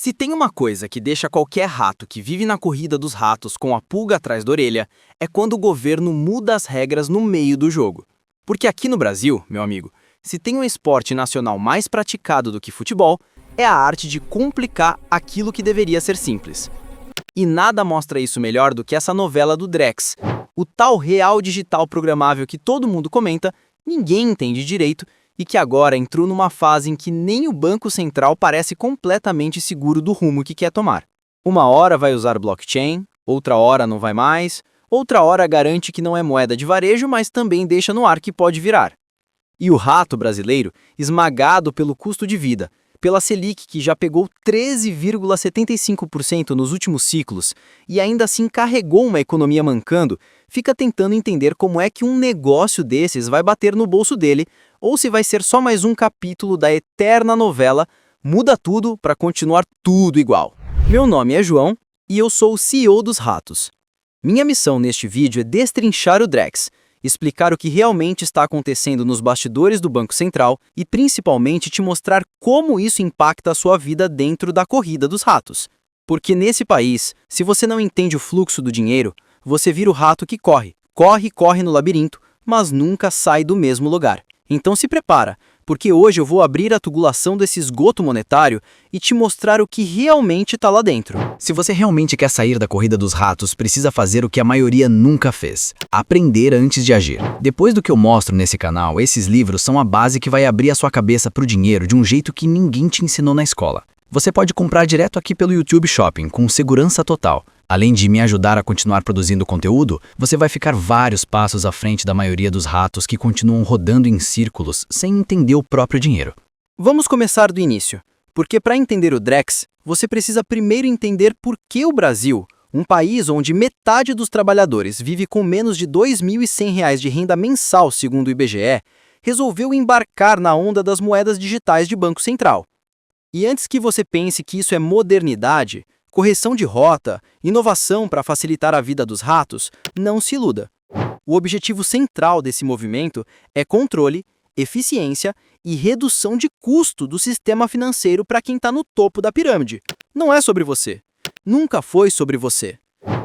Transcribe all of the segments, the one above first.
Se tem uma coisa que deixa qualquer rato que vive na corrida dos ratos com a pulga atrás da orelha, é quando o governo muda as regras no meio do jogo. Porque aqui no Brasil, meu amigo, se tem um esporte nacional mais praticado do que futebol, é a arte de complicar aquilo que deveria ser simples. E nada mostra isso melhor do que essa novela do Drex, o tal real digital programável que todo mundo comenta, ninguém entende direito, e que agora entrou numa fase em que nem o Banco Central parece completamente seguro do rumo que quer tomar. Uma hora vai usar blockchain, outra hora não vai mais, outra hora garante que não é moeda de varejo, mas também deixa no ar que pode virar. E o rato brasileiro, esmagado pelo custo de vida, pela Selic que já pegou 13,75% nos últimos ciclos e ainda assim carregou uma economia mancando, fica tentando entender como é que um negócio desses vai bater no bolso dele ou se vai ser só mais um capítulo da eterna novela Muda Tudo para continuar tudo igual. Meu nome é João e eu sou o CEO dos Ratos. Minha missão neste vídeo é destrinchar o Drex, explicar o que realmente está acontecendo nos bastidores do Banco Central e principalmente te mostrar como isso impacta a sua vida dentro da corrida dos ratos. Porque nesse país, se você não entende o fluxo do dinheiro, você vira o rato que corre no labirinto, mas nunca sai do mesmo lugar. Então se prepara, porque hoje eu vou abrir a tubulação desse esgoto monetário e te mostrar o que realmente está lá dentro. Se você realmente quer sair da corrida dos ratos, precisa fazer o que a maioria nunca fez: aprender antes de agir. Depois do que eu mostro nesse canal, esses livros são a base que vai abrir a sua cabeça para o dinheiro de um jeito que ninguém te ensinou na escola. Você pode comprar direto aqui pelo YouTube Shopping, com segurança total. Além de me ajudar a continuar produzindo conteúdo, você vai ficar vários passos à frente da maioria dos ratos que continuam rodando em círculos sem entender o próprio dinheiro. Vamos começar do início, porque para entender o Drex, você precisa primeiro entender por que o Brasil, um país onde metade dos trabalhadores vive com menos de R$ 2.100 de renda mensal, segundo o IBGE, resolveu embarcar na onda das moedas digitais de Banco Central. E antes que você pense que isso é modernidade, correção de rota, inovação para facilitar a vida dos ratos, não se iluda. O objetivo central desse movimento é controle, eficiência e redução de custo do sistema financeiro para quem está no topo da pirâmide. Não é sobre você. Nunca foi sobre você.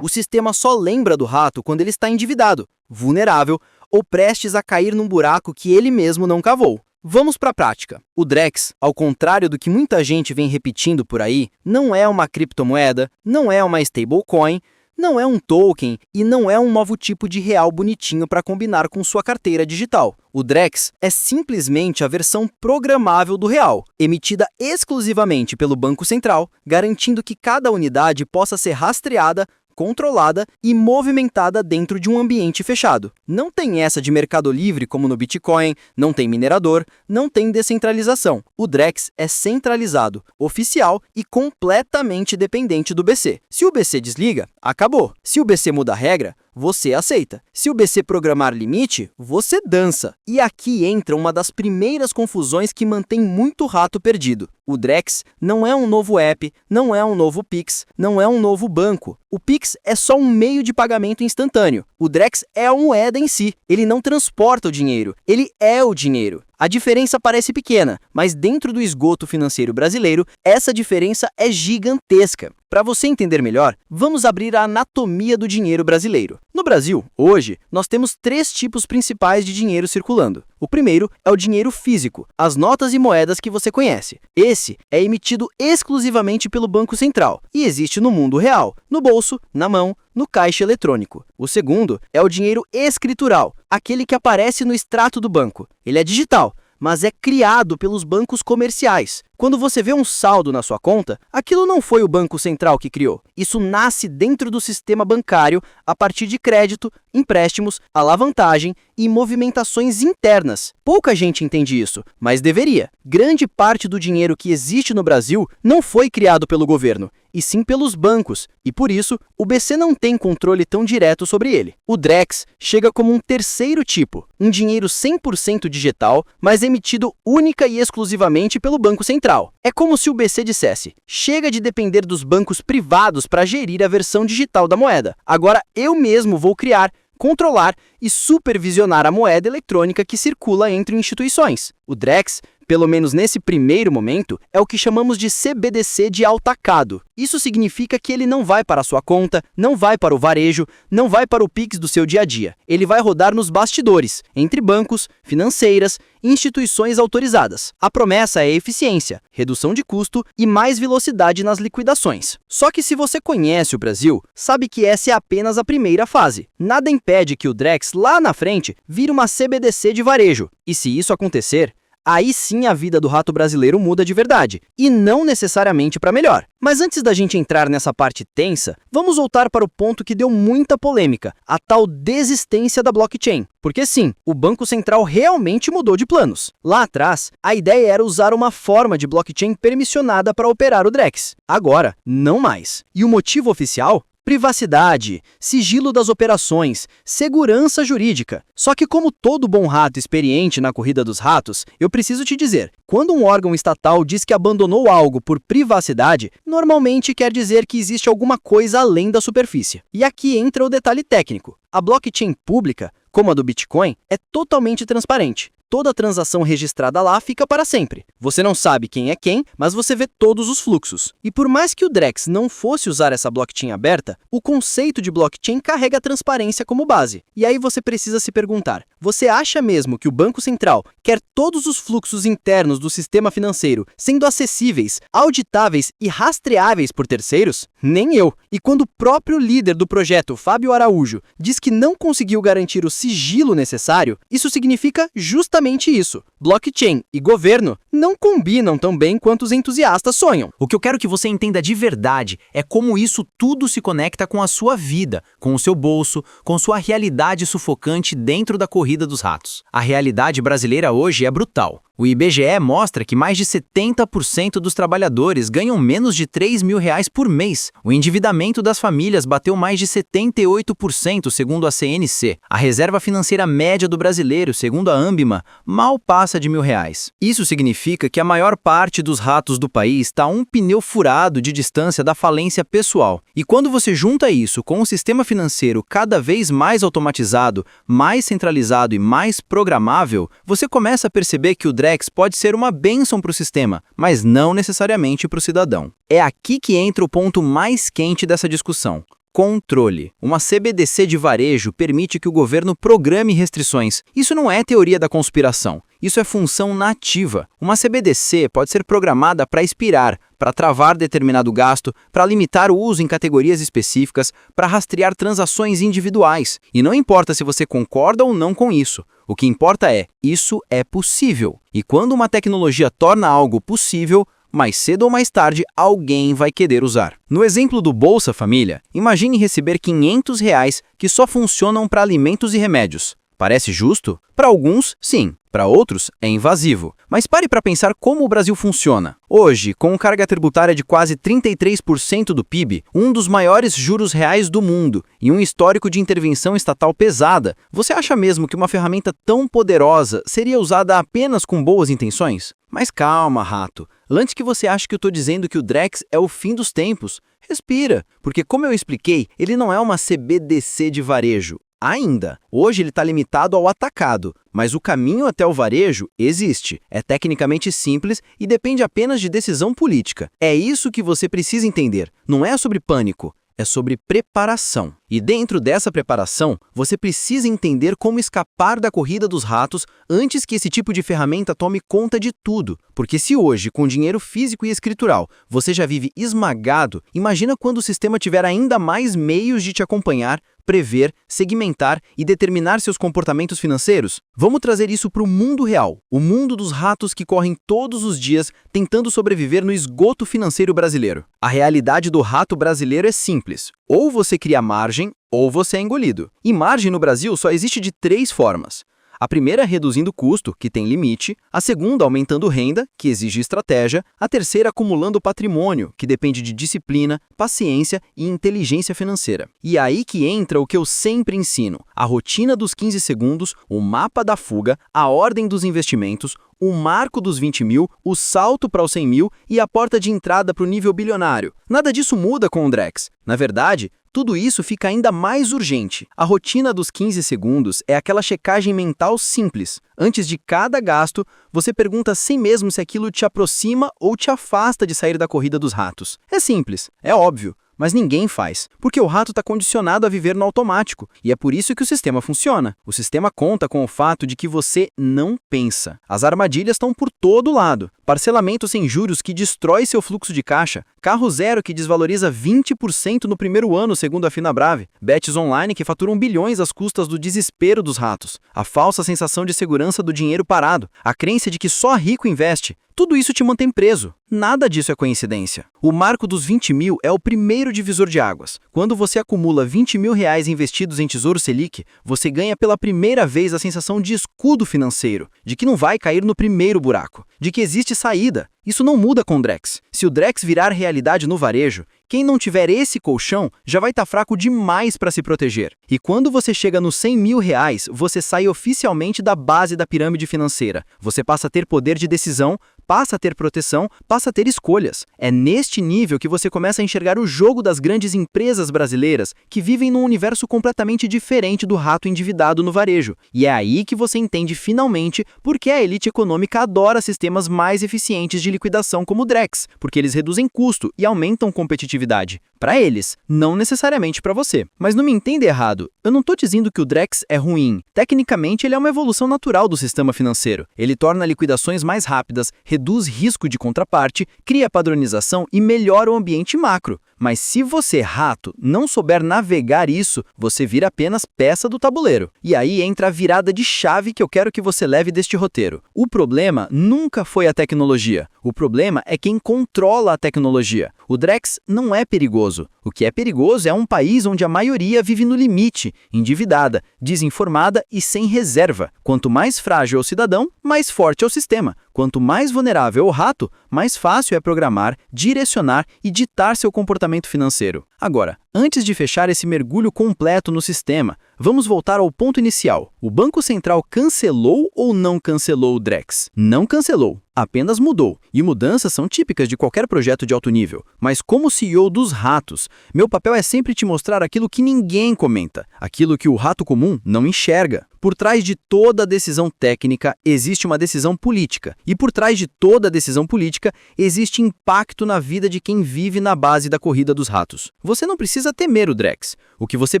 O sistema só lembra do rato quando ele está endividado, vulnerável ou prestes a cair num buraco que ele mesmo não cavou. Vamos para a prática. O Drex, ao contrário do que muita gente vem repetindo por aí, não é uma criptomoeda, não é uma stablecoin, não é um token e não é um novo tipo de real bonitinho para combinar com sua carteira digital. O Drex é simplesmente a versão programável do real, emitida exclusivamente pelo Banco Central, garantindo que cada unidade possa ser rastreada, controlada e movimentada dentro de um ambiente fechado. Não tem essa de mercado livre como no Bitcoin, não tem minerador, não tem descentralização. O Drex é centralizado, oficial e completamente dependente do BC. Se o BC desliga, acabou. Se o BC muda a regra, você aceita. Se o BC programar limite, você dança. E aqui entra uma das primeiras confusões que mantém muito rato perdido. O Drex não é um novo app, não é um novo Pix, não é um novo banco. O Pix é só um meio de pagamento instantâneo. O Drex é a moeda em si. Ele não transporta o dinheiro, ele é o dinheiro. A diferença parece pequena, mas dentro do esgoto financeiro brasileiro, essa diferença é gigantesca. Para você entender melhor, vamos abrir a anatomia do dinheiro brasileiro. No Brasil, hoje, nós temos 3 tipos principais de dinheiro circulando. O primeiro é o dinheiro físico, as notas e moedas que você conhece. Esse é emitido exclusivamente pelo Banco Central e existe no mundo real, no bolso, na mão, no caixa eletrônico. O segundo é o dinheiro escritural, aquele que aparece no extrato do banco. Ele é digital, mas é criado pelos bancos comerciais. Quando você vê um saldo na sua conta, aquilo não foi o Banco Central que criou. Isso nasce dentro do sistema bancário a partir de crédito, empréstimos, alavancagem e movimentações internas. Pouca gente entende isso, mas deveria. Grande parte do dinheiro que existe no Brasil não foi criado pelo governo, e sim pelos bancos, e por isso o BC não tem controle tão direto sobre ele. O Drex chega como um terceiro tipo, um dinheiro 100% digital, mas emitido única e exclusivamente pelo Banco Central. É como se o BC dissesse: chega de depender dos bancos privados para gerir a versão digital da moeda. Agora eu mesmo vou criar, controlar e supervisionar a moeda eletrônica que circula entre instituições. O Drex pelo menos nesse primeiro momento, é o que chamamos de CBDC de atacado. Isso significa que ele não vai para a sua conta, não vai para o varejo, não vai para o Pix do seu dia a dia. Ele vai rodar nos bastidores, entre bancos, financeiras e instituições autorizadas. A promessa é eficiência, redução de custo e mais velocidade nas liquidações. Só que se você conhece o Brasil, sabe que essa é apenas a primeira fase. Nada impede que o Drex lá na frente vire uma CBDC de varejo. E se isso acontecer, aí sim a vida do rato brasileiro muda de verdade, e não necessariamente para melhor. Mas antes da gente entrar nessa parte tensa, vamos voltar para o ponto que deu muita polêmica, a tal desistência da blockchain. Porque sim, o Banco Central realmente mudou de planos. Lá atrás, a ideia era usar uma forma de blockchain permissionada para operar o Drex. Agora, não mais. E o motivo oficial? Privacidade, sigilo das operações, segurança jurídica. Só que como todo bom rato experiente na corrida dos ratos, eu preciso te dizer, quando um órgão estatal diz que abandonou algo por privacidade, normalmente quer dizer que existe alguma coisa além da superfície. E aqui entra o detalhe técnico. A blockchain pública, como a do Bitcoin, é totalmente transparente. Toda transação registrada lá fica para sempre. Você não sabe quem é quem, mas você vê todos os fluxos. E por mais que o Drex não fosse usar essa blockchain aberta, o conceito de blockchain carrega a transparência como base. E aí você precisa se perguntar, você acha mesmo que o Banco Central quer todos os fluxos internos do sistema financeiro sendo acessíveis, auditáveis e rastreáveis por terceiros? Nem eu. E quando o próprio líder do projeto, Fábio Araújo, diz que não conseguiu garantir o sigilo necessário, isso significa justamente isso. Blockchain e governo não combinam tão bem quanto os entusiastas sonham. O que eu quero que você entenda de verdade é como isso tudo se conecta com a sua vida, com o seu bolso, com sua realidade sufocante dentro da corrida dos ratos. A realidade brasileira hoje é brutal. O IBGE mostra que mais de 70% dos trabalhadores ganham menos de R$3.000 por mês. O endividamento das famílias bateu mais de 78%, segundo a CNC. A reserva financeira média do brasileiro, segundo a Ambima, mal passa de R$1.000. Isso significa que a maior parte dos ratos do país está a um pneu furado de distância da falência pessoal. E quando você junta isso com um sistema financeiro cada vez mais automatizado, mais centralizado e mais programável, você começa a perceber que o Drex pode ser uma bênção para o sistema, mas não necessariamente para o cidadão. É aqui que entra o ponto mais quente dessa discussão. Controle. Uma CBDC de varejo permite que o governo programe restrições. Isso não é teoria da conspiração. Isso é função nativa. Uma CBDC pode ser programada para expirar, para travar determinado gasto, para limitar o uso em categorias específicas, para rastrear transações individuais. E não importa se você concorda ou não com isso. O que importa é, isso é possível. E quando uma tecnologia torna algo possível, mais cedo ou mais tarde, alguém vai querer usar. No exemplo do Bolsa Família, imagine receber R$500 que só funcionam para alimentos e remédios. Parece justo? Para alguns, sim. Para outros, é invasivo. Mas pare para pensar como o Brasil funciona. Hoje, com carga tributária de quase 33% do PIB, um dos maiores juros reais do mundo e um histórico de intervenção estatal pesada, você acha mesmo que uma ferramenta tão poderosa seria usada apenas com boas intenções? Mas calma, rato. Antes que você ache que eu estou dizendo que o Drex é o fim dos tempos, respira, porque como eu expliquei, ele não é uma CBDC de varejo. Ainda. Hoje ele está limitado ao atacado, mas o caminho até o varejo existe. É tecnicamente simples e depende apenas de decisão política. É isso que você precisa entender. Não é sobre pânico, é sobre preparação. E dentro dessa preparação, você precisa entender como escapar da corrida dos ratos antes que esse tipo de ferramenta tome conta de tudo. Porque se hoje, com dinheiro físico e escritural, você já vive esmagado, imagina quando o sistema tiver ainda mais meios de te acompanhar, prever, segmentar e determinar seus comportamentos financeiros? Vamos trazer isso para o mundo real, o mundo dos ratos que correm todos os dias tentando sobreviver no esgoto financeiro brasileiro. A realidade do rato brasileiro é simples. Ou você cria margem, ou você é engolido. E margem no Brasil só existe de 3 formas. A primeira reduzindo custo, que tem limite, a segunda aumentando renda, que exige estratégia, a terceira acumulando patrimônio, que depende de disciplina, paciência e inteligência financeira. E aí que entra o que eu sempre ensino, a rotina dos 15 segundos, o mapa da fuga, a ordem dos investimentos, o marco dos 20 mil, o salto para os 100 mil e a porta de entrada para o nível bilionário. Nada disso muda com o Drex. Na verdade, tudo isso fica ainda mais urgente. A rotina dos 15 segundos é aquela checagem mental simples. Antes de cada gasto, você pergunta a si mesmo se aquilo te aproxima ou te afasta de sair da corrida dos ratos. É simples, é óbvio. Mas ninguém faz, porque o rato está condicionado a viver no automático, e é por isso que o sistema funciona. O sistema conta com o fato de que você não pensa. As armadilhas estão por todo lado. Parcelamento sem juros que destrói seu fluxo de caixa, carro zero que desvaloriza 20% no primeiro ano, segundo a Finabrave, bets online que faturam bilhões às custas do desespero dos ratos, a falsa sensação de segurança do dinheiro parado, a crença de que só rico investe. Tudo isso te mantém preso. Nada disso é coincidência. O marco dos 20 mil é o primeiro divisor de águas. Quando você acumula 20 mil reais investidos em Tesouro Selic, você ganha pela primeira vez a sensação de escudo financeiro, de que não vai cair no primeiro buraco, de que existe saída. Isso não muda com o Drex. Se o Drex virar realidade no varejo, quem não tiver esse colchão já vai estar fraco demais para se proteger. E quando você chega nos 100 mil reais, você sai oficialmente da base da pirâmide financeira. Você passa a ter poder de decisão, passa a ter proteção, passa a ter escolhas. É neste nível que você começa a enxergar o jogo das grandes empresas brasileiras que vivem num universo completamente diferente do rato endividado no varejo. E é aí que você entende finalmente por que a elite econômica adora sistemas mais eficientes de liquidação como o Drex, porque eles reduzem custo e aumentam competitividade. Para eles, não necessariamente para você. Mas não me entenda errado, eu não estou dizendo que o Drex é ruim. Tecnicamente, ele é uma evolução natural do sistema financeiro. Ele torna liquidações mais rápidas, reduz risco de contraparte, cria padronização e melhora o ambiente macro. Mas se você, rato, não souber navegar isso, você vira apenas peça do tabuleiro. E aí entra a virada de chave que eu quero que você leve deste roteiro. O problema nunca foi a tecnologia. O problema é quem controla a tecnologia. O Drex não é perigoso. O que é perigoso é um país onde a maioria vive no limite, endividada, desinformada e sem reserva. Quanto mais frágil é o cidadão, mais forte é o sistema. Quanto mais vulnerável é o rato, mais fácil é programar, direcionar e ditar seu comportamento financeiro. Agora, antes de fechar esse mergulho completo no sistema, vamos voltar ao ponto inicial. O Banco Central cancelou ou não cancelou o Drex? Não cancelou, apenas mudou. E mudanças são típicas de qualquer projeto de alto nível. Mas como CEO dos ratos, meu papel é sempre te mostrar aquilo que ninguém comenta, aquilo que o rato comum não enxerga. Por trás de toda decisão técnica existe uma decisão política. E por trás de toda decisão política existe impacto na vida de quem vive na base da corrida dos ratos. Você não precisa temer o Drex. O que você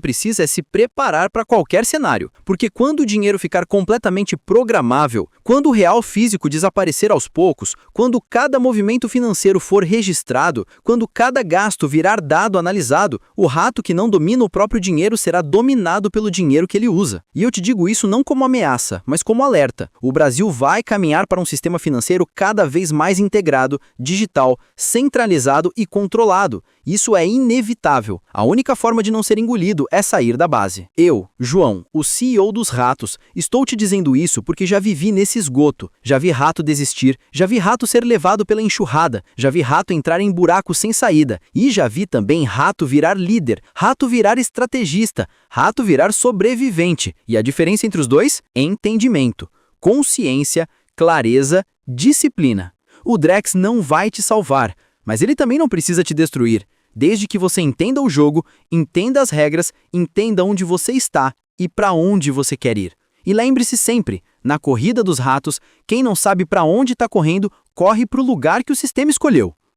precisa é se preparar para qualquer cenário. Porque quando o dinheiro ficar completamente programável, quando o real físico desaparecer aos poucos, quando cada movimento financeiro for registrado, quando cada gasto virar dado analisado, o rato que não domina o próprio dinheiro será dominado pelo dinheiro que ele usa. E eu te digo isso não como ameaça, mas como alerta. O Brasil vai caminhar para um sistema financeiro cada vez mais integrado, digital, centralizado e controlado. Isso é inevitável. A única forma de não ser engolido é sair da base. Eu, João, o CEO dos ratos, estou te dizendo isso porque já vivi nesse esgoto. Já vi rato desistir, já vi rato ser levado pela enxurrada, já vi rato entrar em buraco sem saída e já vi também rato virar líder, rato virar estrategista, rato virar sobrevivente. E a diferença entre os dois? Entendimento, consciência, clareza, disciplina. O Drex não vai te salvar, mas ele também não precisa te destruir, desde que você entenda o jogo, entenda as regras, entenda onde você está e para onde você quer ir. E lembre-se sempre, na corrida dos ratos, quem não sabe para onde está correndo, corre para o lugar que o sistema escolheu.